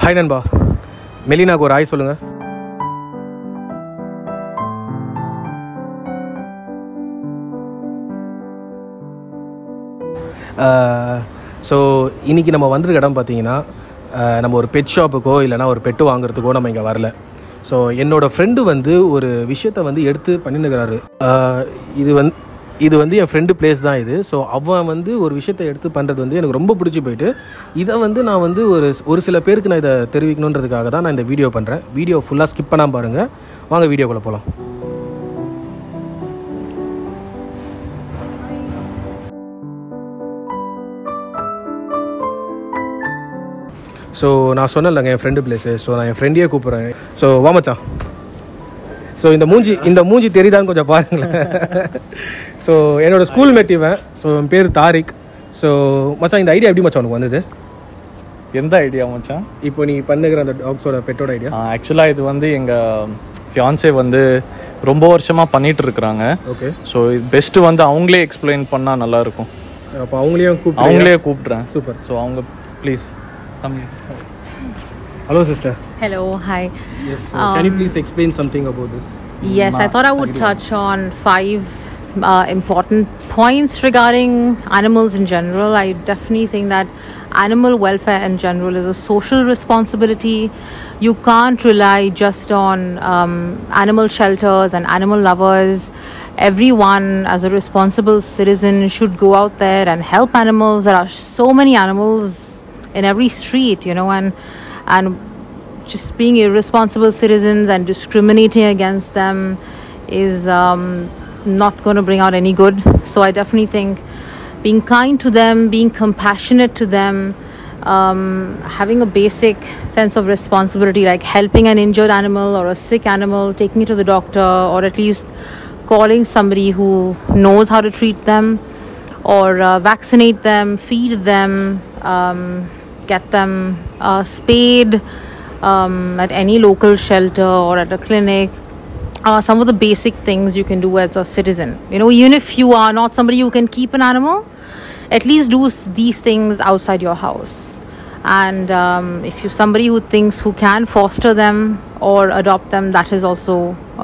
Hi நண்பா, மெலினாக்கு ஒரு hi சொல்லுங்கள். ஸோ இன்றைக்கி நம்ம வந்திருக்க இடம் பார்த்தீங்கன்னா, நம்ம ஒரு பெட் ஷாப்புக்கோ இல்லைனா ஒரு பெட்டு வாங்குறதுக்கோ நம்ம இங்கே வரல. ஸோ என்னோடய ஃப்ரெண்டு வந்து ஒரு விஷயத்தை வந்து எடுத்து பண்ணினுக்கிறாரு. இது வந்து என் ஃப்ரெண்டு பிளேஸ் தான் இது. ஸோ அவன் வந்து ஒரு விஷயத்தை எடுத்து பண்ணுறது வந்து எனக்கு ரொம்ப பிடிச்சி போயிட்டு, இதை வந்து நான் வந்து ஒரு சில பேருக்கு நான் இதை தெரிவிக்கணுன்றதுக்காக தான் நான் இந்த வீடியோ பண்ணுறேன். வீடியோ ஃபுல்லாக ஸ்கிப் பண்ணாமல் பாருங்கள். வாங்க வீடியோக்குள்ளே போகலாம். ஸோ நான் சொன்னேன்லங்க என் ஃப்ரெண்டு பிளேஸு. ஸோ நான் என் ஃப்ரெண்டையே கூப்பிட்றேன். ஸோ வா மச்சான். ஸோ இந்த மூஞ்சி தெரியுதான்னு கொஞ்சம் பாருங்களேன். ஸோ என்னோடய ஸ்கூல் மேட் இவன். ஸோ என் பேர் தாரிக். ஸோ மச்சான், இந்த ஐடியா எப்படி மச்சான் உனக்கு வந்தது? எந்த ஐடியா மச்சான்? இப்போ நீ பண்ணுகிற அந்த டாக்ஸோட பெட்டோட ஐடியா? ஆக்சுவலாக இது வந்து எங்கள் ஃபியான்சே வந்து ரொம்ப வருஷமாக பண்ணிகிட்டு இருக்கிறாங்க. ஓகே. ஸோ இது பெஸ்ட்டு வந்து அவங்களே எக்ஸ்பிளைன் பண்ணால் நல்லாயிருக்கும். ஸோ அப்போ அவங்களே கூப்பிட்றேன். சூப்பர். ஸோ அவங்க please come here. Hello sister. Hello, hi. Yes, so can you please explain something about this? Yes, I thought I would touch on 5 important points regarding animals in general. I definitely think that animal welfare in general is a social responsibility. You can't rely just on animal shelters and animal lovers. Everyone as a responsible citizen should go out there and help animals. There are so many animals in every street, you know, and just being irresponsible citizens and discriminating against them is not going to bring out any good. So I definitely think being kind to them, being compassionate to them, having a basic sense of responsibility, like helping an injured animal or a sick animal, taking it to the doctor, or at least calling somebody who knows how to treat them, or vaccinate them, feed them, get them spayed at any local shelter or at a clinic. Some of the basic things you can do as a citizen. You know, even if you are not somebody who can keep an animal, at least do these things outside your house. And if you're somebody who thinks who can foster them or adopt them, that is also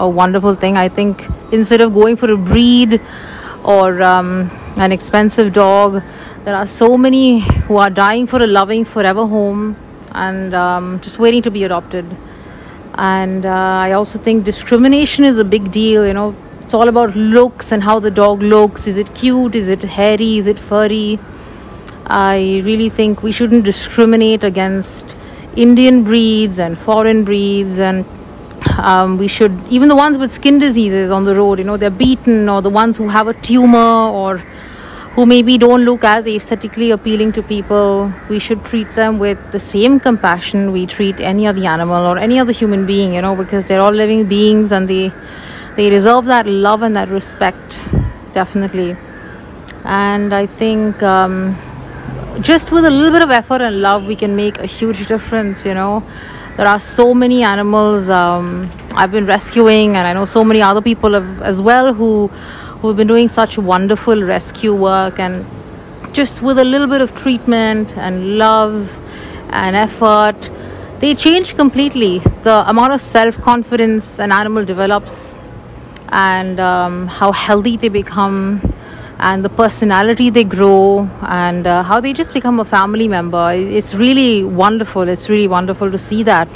a wonderful thing. I think instead of going for a breed or an expensive dog, there are so many who are dying for a loving forever home and just waiting to be adopted. And I also think discrimination is a big deal. You know, it's all about looks and how the dog looks. Is it cute? Is it hairy? Is it furry? I really think we shouldn't discriminate against Indian breeds and foreign breeds, and we should, even the ones with skin diseases on the road, you know, they're beaten, or the ones who have a tumor or who maybe don't look as aesthetically appealing to people, we should treat them with the same compassion we treat any other animal or any other human being, you know, because they're all living beings and they deserve that love and that respect, definitely. And I think just with a little bit of effort and love, we can make a huge difference, you know. There are so many animals I've been rescuing, and I know so many other people as well who've been doing such wonderful rescue work, and just with a little bit of treatment and love and effort, they change completely. The amount of self-confidence an animal develops, and how healthy they become, and the personality they grow, and how they just become a family member. It's really wonderful. It's really wonderful to see that,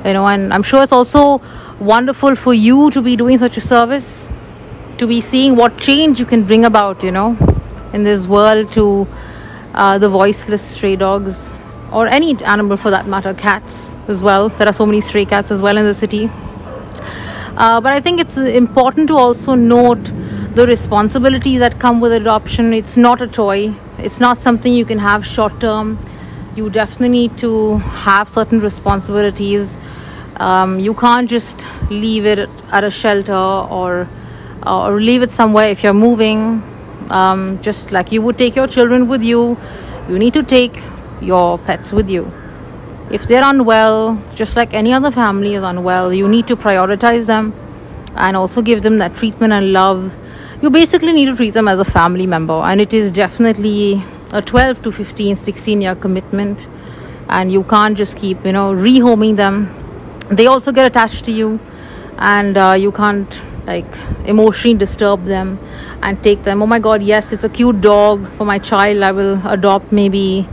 you know, and I'm sure it's also wonderful for you to be doing such a service, to be seeing what change you can bring about, you know, in this world to the voiceless stray dogs, or any animal for that matter, cats as well. There are so many stray cats as well in the city. But I think it's important to also note the responsibilities that come with adoption. It's not a toy. It's not something you can have short term. You definitely need to have certain responsibilities. You can't just leave it at a shelter or leave it somewhere if you're moving. Just like you would take your children with you, you need to take your pets with you. If they're unwell, just like any other family is unwell, you need to prioritize them and also give them that treatment and love. You basically need to treat them as a family member, and it is definitely a 12 to 15, 16 year commitment and you can't just keep, rehoming them. They also get attached to you, and you can't like emotionally disturb them and take them. Oh my god, yes, it's a cute dog for my child, I will adopt maybe.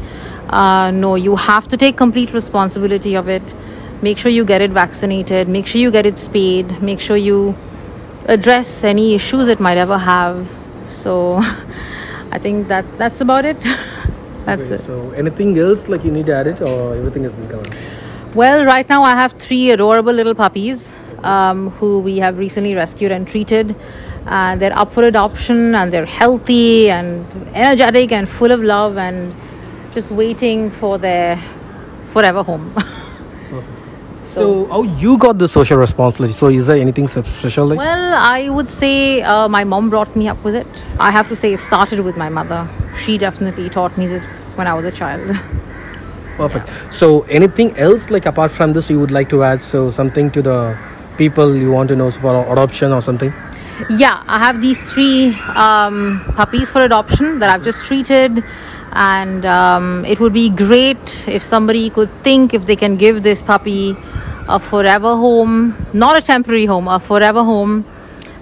No, you have to take complete responsibility of it. Make sure you get it vaccinated, make sure you get it spayed, make sure you address any issues it might ever have. So I think that's about it. That's Okay, it. so anything else like you need to add it, or everything has been covered? Well, right now I have 3 adorable little puppies who we have recently rescued and treated. They're up for adoption, and they're healthy and energetic and full of love and just waiting for their forever home. So how you got the social responsibility? So is there anything special like? Well, I would say my mom brought me up with it. I have to say it started with my mother. She definitely taught me this when I was a child. Perfect. So anything else like apart from this you would like to add? So something to the people you want to know for adoption or something? Yeah, I have these 3 puppies for adoption that I've just treated, and it would be great if somebody could think if they can give this puppy a forever home, not a temporary home, a forever home,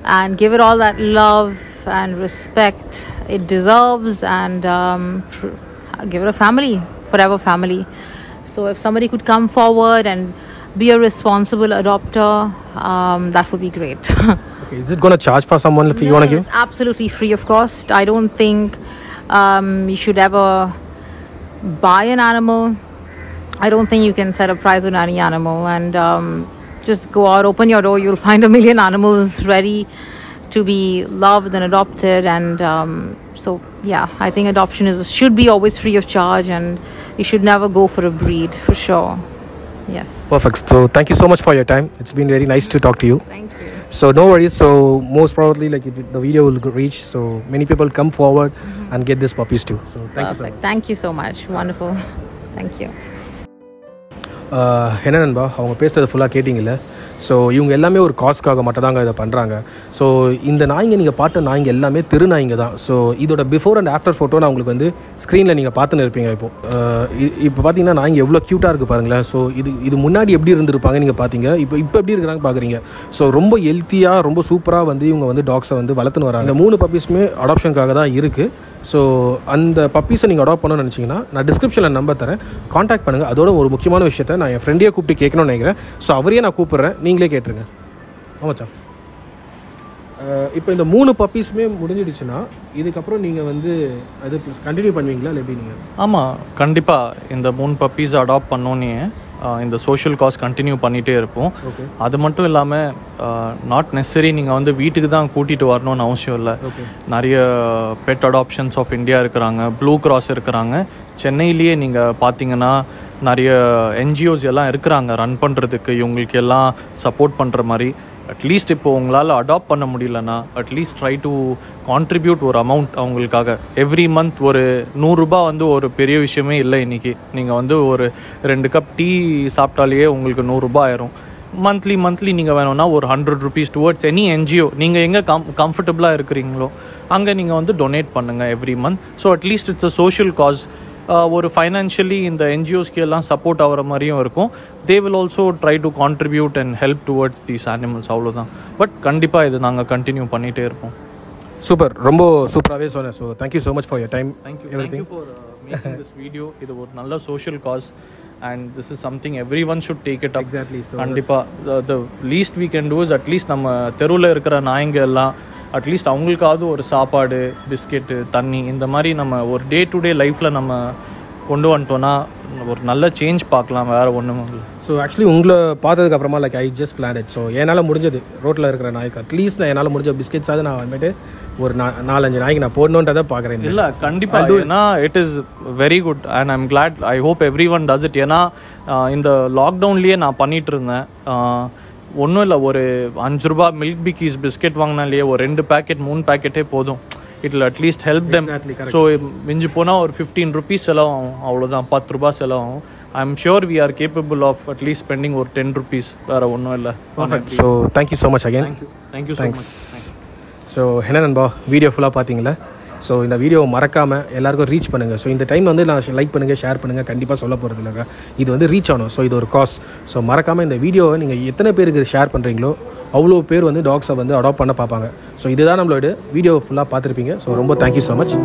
and give it all that love and respect it deserves, and give it a family, forever family. So if somebody could come forward and be a responsible adopter, that would be great. Okay, is it going to charge for someone if you want to give? It's absolutely free of cost. I don't think you should ever buy an animal. I don't think you can set a price on any animal, and just go out, open your door, you'll find a million animals ready to be loved and adopted. And so yeah, I think adoption should be always free of charge, and you should never go for a breed, for sure. Yes. Perfect. So thank you so much for your time. It's been very nice to talk to you. Thank you. So no worries. So most probably like the video will reach, so many people come forward and get these puppies too. So thank you so Perfect. much. Thank you so much. Wonderful. Thank you. என்ன நண்பா அவங்க பேசுறது ஃபுல்லாக கேட்டிங்கல்ல. So இவங்க எல்லாமே ஒரு காஸ்க்காக மட்டும் தாங்க இதை பண்ணுறாங்க. ஸோ இந்த நாய்ங்க நீங்கள் பார்த்த நாய்ங்க எல்லாமே தெரு நாய்ங்க தான். ஸோ இதோட பிஃபோர் அண்ட் ஆஃப்டர் ஃபோட்டோ நான் உங்களுக்கு வந்து ஸ்க்ரீனில் நீங்கள் பார்த்துன்னு இருப்பீங்க. இப்போ பார்த்தீங்கன்னா நாய்ங்க எவ்வளோ க்யூட்டாக இருக்குது பாருங்களேன். ஸோ இது முன்னாடி எப்படி இருந்திருப்பாங்க நீங்கள் பார்த்தீங்க, இப்போ எப்படி இருக்கிறாங்க பார்க்குறீங்க. ஸோ ரொம்ப ஹெல்த்தியாக ரொம்ப சூப்பராக வந்து இவங்க வந்து டாக்ஸை வந்து வளர்த்துன்னு வராங்க. இந்த 3 பப்பீஸுமே அடாப்ஷனுக்காக தான் இருக்குது. ஸோ அந்த பப்பீஸை நீங்கள் அடாப்ட் பண்ணணும்னு நினச்சிங்கன்னா நான் டிஸ்கிரிப்ஷனில் நம்பர் தரேன், காண்டாக்ட் பண்ணுங்கள். அதோட ஒரு முக்கியமான விஷயத்தை நான் என் ஃப்ரெண்டையே கூப்பிட்டு கேட்கணும்னு நினைக்கிறேன். ஸோ அவரையே நான் கூப்பிட்றேன், நீங்களே கேட்டுருங்க. ஆமாச்சா, இப்போ இந்த 3 பப்பீஸுமே முடிஞ்சிடுச்சுன்னா இதுக்கப்புறம் நீங்கள் வந்து அது கண்டினியூ பண்ணுவீங்களா இல்லை எப்படி நீங்கள்? ஆமாம், கண்டிப்பாக இந்த 3 பப்பீஸ் அடாப்ட் பண்ணோன்னே இந்த சோஷியல் காஸ் கண்டினியூ பண்ணிகிட்டே இருப்போம். அது மட்டும் இல்லாமல் நாட் நெசசரி நீங்கள் வந்து வீட்டுக்கு தான் கூட்டிகிட்டு வரணும்னு அவசியம் இல்லை. நிறைய பெட் அடாப்ஷன்ஸ் ஆஃப் இந்தியா இருக்கிறாங்க, ப்ளூ கிராஸ் இருக்கிறாங்க. சென்னையிலேயே நீங்கள் பார்த்தீங்கன்னா நிறைய என்ஜிஓஸ் எல்லாம் இருக்கிறாங்க ரன் பண்ணுறதுக்கு, இவங்களுக்கு எல்லாம் சப்போர்ட் பண்ணுற மாதிரி. அட்லீஸ்ட் இப்போ உங்களால் அடாப்ட் பண்ண முடியலன்னா அட்லீஸ்ட் ட்ரை டு கான்ட்ரிபியூட் ஒரு அமௌண்ட் அவங்களுக்காக. எவ்ரி மந்த் ஒரு 100 ரூபாய் வந்து ஒரு பெரிய விஷயமே இல்லை. இன்றைக்கி நீங்கள் வந்து ஒரு 2 கப் டீ சாப்பிட்டாலேயே உங்களுக்கு 100 ரூபாய் ஆயிரும். மந்த்லி நீங்கள் வேணும்னா ஒரு 100 ருபீஸ் டுவர்ட்ஸ் எனி என்ஜிஓ நீங்கள் எங்கே கம்ஃபர்டபுளாக இருக்கிறீங்களோ அங்கே நீங்கள் வந்து டொனேட் பண்ணுங்கள் every month. So at least it's a social cos. ஒரு ஃபைனான்ஷியலி இந்த என்ஜிஓஸ்க்கு எல்லாம் சப்போர்ட் ஆகிற மாதிரியும் இருக்கும். They will also try to contribute and help towards these animals. அவ்வளோதான். பட் கண்டிப்பாக இது நாங்கள் கண்டினியூ பண்ணிகிட்டே இருப்போம். சூப்பர், ரொம்ப சூப்பராகவே சொன்னேன். So thank you so much for your time. Thank you for making this video. இது ஒரு நல்ல social cos and this is something everyone should take it up. Exactly. So கண்டிப்பாக the least we can do is atleast நம்ம தெருவில் இருக்கிற நாய்ங்க எல்லாம் at least அவங்களுக்காவது ஒரு சாப்பாடு, பிஸ்கெட்டு, தண்ணி, இந்த மாதிரி நம்ம ஒரு டே டு டே லைஃப்பில் நம்ம கொண்டு வந்துட்டோன்னா ஒரு நல்ல சேஞ்ச் பார்க்கலாம். வேறு ஒன்றும் இல்லை. ஸோ ஆக்சுவலி உங்களை பார்த்ததுக்கு அப்புறமா like I just plan it. So என்னால் முடிஞ்சது ரோட்டில் இருக்கிற நாய்க்கு அட்லீஸ்ட் நான் என்னால் முடிஞ்ச பிஸ்கெட்ஸாவது நான் வந்துட்டு ஒரு 4-5 நாய்க்கு நான் போடணுன்றதை பார்க்குறேன். இல்லை கண்டிப்பாக, ஏன்னா it is very good and I'm glad. I hope every one does it. ஏன்னா இந்த லாக்டவுன்லேயே நான் பண்ணிகிட்டு இருந்தேன். ஒன்றும் இல்லை, ஒரு 5 ரூபாய் மில்க் பிக்கீஸ் பிஸ்கெட் வாங்கினாலேயே ஒரு 2 பேக்கெட் 3 பேக்கெட்டே போதும். It will at least help them. So மிஞ்சி போனால் ஒரு 15 ருபீஸ் செலவாகும், அவ்வளோதான். 10 ரூபாய் செலவாகும். I am sure we are capable of atleast spending ஒரு 10 ருபீஸ். வேறு ஒன்றும் இல்லை. So thank you so much again. Thank you so much. So என்ன நண்பா, வீடியோ ஃபுல்லாக பார்த்தீங்களா? ஸோ இந்த வீடியோவை மறக்காமல் எல்லாருக்கும் ரீச் பண்ணுங்கள். ஸோ இந்த டைம் வந்து நான் லைக் பண்ணுங்கள், ஷேர் பண்ணுங்கள், கண்டிப்பாக சொல்ல போகிறது இல்லைங்க. இது வந்து ரீச் ஆகணும். ஸோ இது ஒரு காஸ். ஸோ மறக்காமல் இந்த வீடியோவை நீங்கள் எத்தனை பேருக்கு ஷேர் பண்ணுறீங்களோ அவ்வளோ பேர் வந்து டாக்ஸை வந்து அடாப்ட் பண்ண பார்ப்பாங்க. ஸோ இதுதான் நம்மளோட வீடியோ ஃபுல்லாக பார்த்துருப்பீங்க. ஸோ ரொம்ப தேங்க்யூ ஸோ மச்.